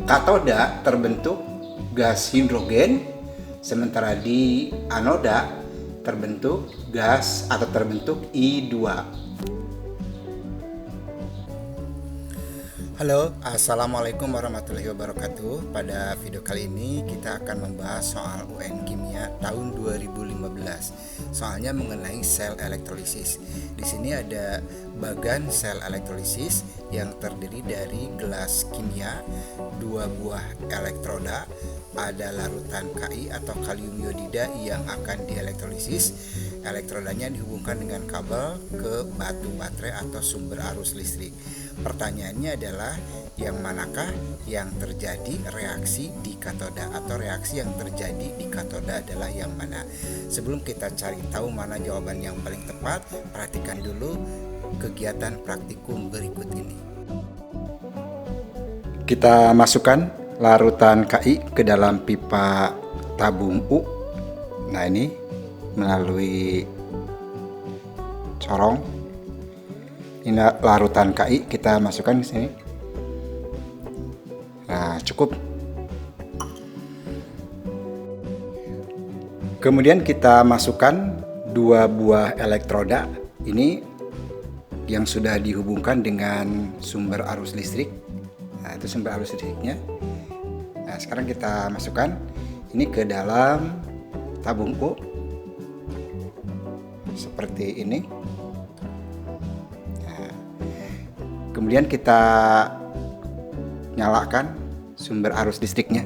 katoda terbentuk gas hidrogen, sementara di anoda terbentuk gas atau terbentuk I2. Halo, assalamualaikum warahmatullahi wabarakatuh. Pada video kali ini kita akan membahas soal UN Kimia tahun 2015. Soalnya mengenai sel elektrolisis. Di sini ada bagan sel elektrolisis yang terdiri dari gelas kimia, 2 buah elektroda, ada larutan Ki atau kalium iodida yang akan dielektrolisis. Elektrodanya dihubungkan dengan kabel ke batu baterai atau sumber arus listrik. Pertanyaannya adalah yang manakah yang terjadi reaksi di katoda atau reaksi yang terjadi di katoda adalah yang mana? Sebelum kita cari tahu mana jawaban yang paling tepat, perhatikan dulu kegiatan praktikum berikut ini. Kita masukkan larutan Ki ke dalam pipa tabung U. Nah, ini melalui corong. Ini larutan Ki, kita masukkan di sini. Nah, cukup. Kemudian kita masukkan 2 buah elektroda. Ini yang sudah dihubungkan dengan sumber arus listrik. Nah, itu sumber arus listriknya. Nah, sekarang kita masukkan ini ke dalam tabung U. Seperti ini. Kemudian kita nyalakan sumber arus listriknya.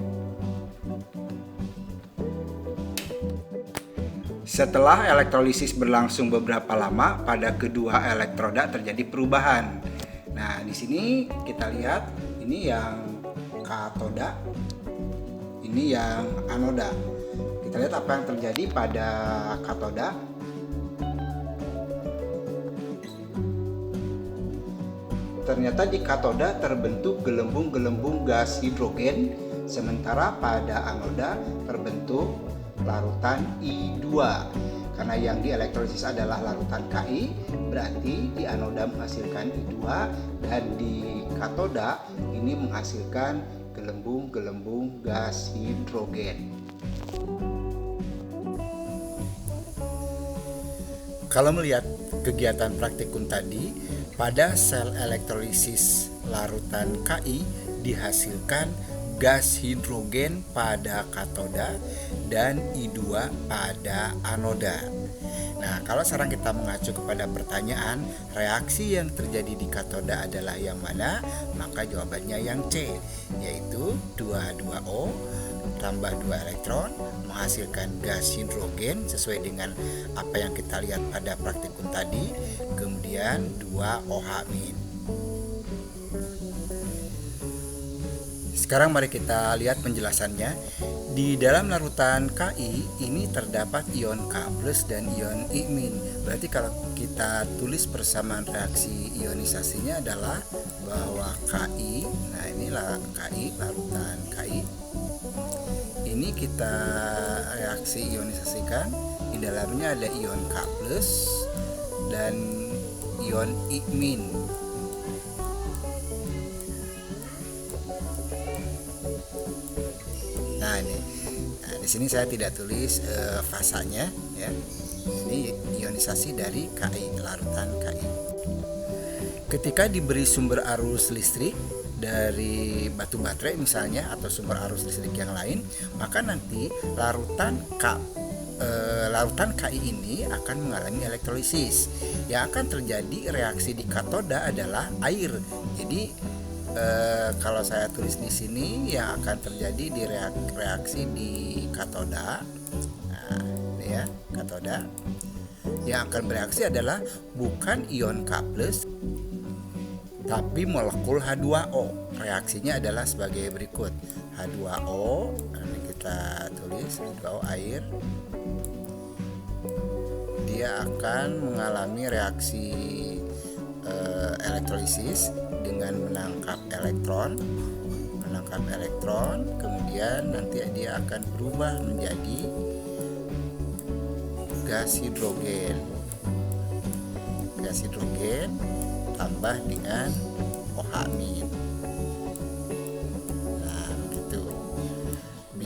Setelah elektrolisis berlangsung beberapa lama, pada kedua elektroda terjadi perubahan. Nah, di sini kita lihat ini yang katoda, ini yang anoda. Kita lihat apa yang terjadi pada katoda. Ternyata di katoda terbentuk gelembung-gelembung gas hidrogen, sementara pada anoda terbentuk larutan I2. Karena yang dielektrolisis adalah larutan Ki, berarti di anoda menghasilkan I2 dan di katoda ini menghasilkan gelembung-gelembung gas hidrogen. Kalau melihat kegiatan praktikum tadi, pada sel elektrolisis larutan Ki dihasilkan gas hidrogen pada katoda dan I2 pada anoda. Nah, kalau sekarang kita mengacu kepada pertanyaan, reaksi yang terjadi di katoda adalah yang mana? Maka jawabannya yang C, yaitu 2,2O tambah 2 elektron menghasilkan gas hidrogen sesuai dengan apa yang kita lihat pada praktikum tadi, kemudian 2OH-. Sekarang mari kita lihat penjelasannya. Di dalam larutan Ki ini terdapat ion K+ dan ion I-. Berarti kalau kita tulis persamaan reaksi ionisasinya adalah bahwa Ki, nah inilah Ki, larutan Ki. Ini kita reaksi ionisasikan. Di dalamnya ada ion K+ dan ion I-. Nah, di sini saya tidak tulis fasanya ya. Ini ionisasi dari Ki, larutan Ki. Ketika diberi sumber arus listrik dari batu baterai misalnya atau sumber arus listrik yang lain, maka nanti larutan Ki ini akan mengalami elektrolisis. Yang akan terjadi reaksi di katoda adalah air. Jadi kalau saya tulis di sini yang akan terjadi di reaksi di katoda, nah ini ya katoda, yang akan bereaksi adalah bukan ion K+, tapi molekul H2O. Reaksinya adalah sebagai berikut. H2O, ini kita tulis H2O air. Dia akan mengalami reaksi elektrolisis dengan menangkap elektron, kemudian nanti dia akan berubah menjadi gas hidrogen tambah dengan OH-. Nah,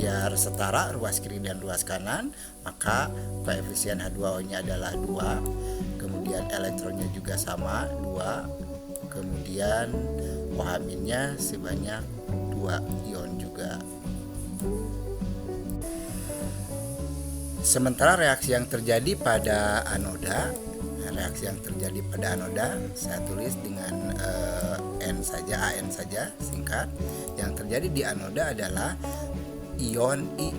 biar setara ruas kiri dan ruas kanan, maka koefisien H2O-nya adalah 2. Kemudian elektronnya juga sama 2. Kemudian OH-nya sebanyak 2 ion juga. Sementara reaksi yang terjadi pada anoda, saya tulis dengan AN saja singkat. Yang terjadi di anoda adalah ion I-.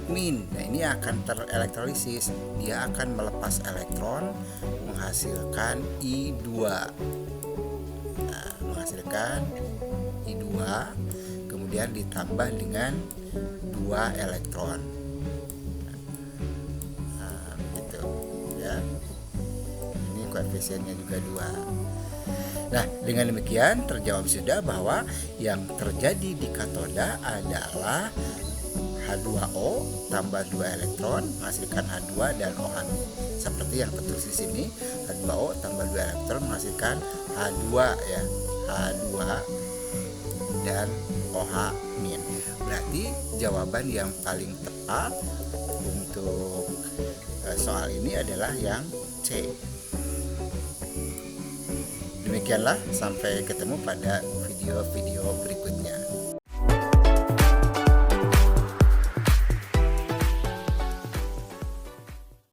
Nah, ini akan terelektrolisis. Dia akan melepas elektron menghasilkan I2. Kemudian ditambah dengan 2 elektron. Begitu ya. Ini koefisiennya juga 2. Nah, dengan demikian terjawab sudah bahwa yang terjadi di katoda adalah H2O tambah 2 elektron menghasilkan H2 dan OH. Seperti yang tertulis di sini, H2O tambah 2 elektron menghasilkan H2 ya. H2 dan OH-. Berarti jawaban yang paling tepat untuk soal ini adalah yang C. Demikianlah, sampai ketemu pada video-video berikutnya.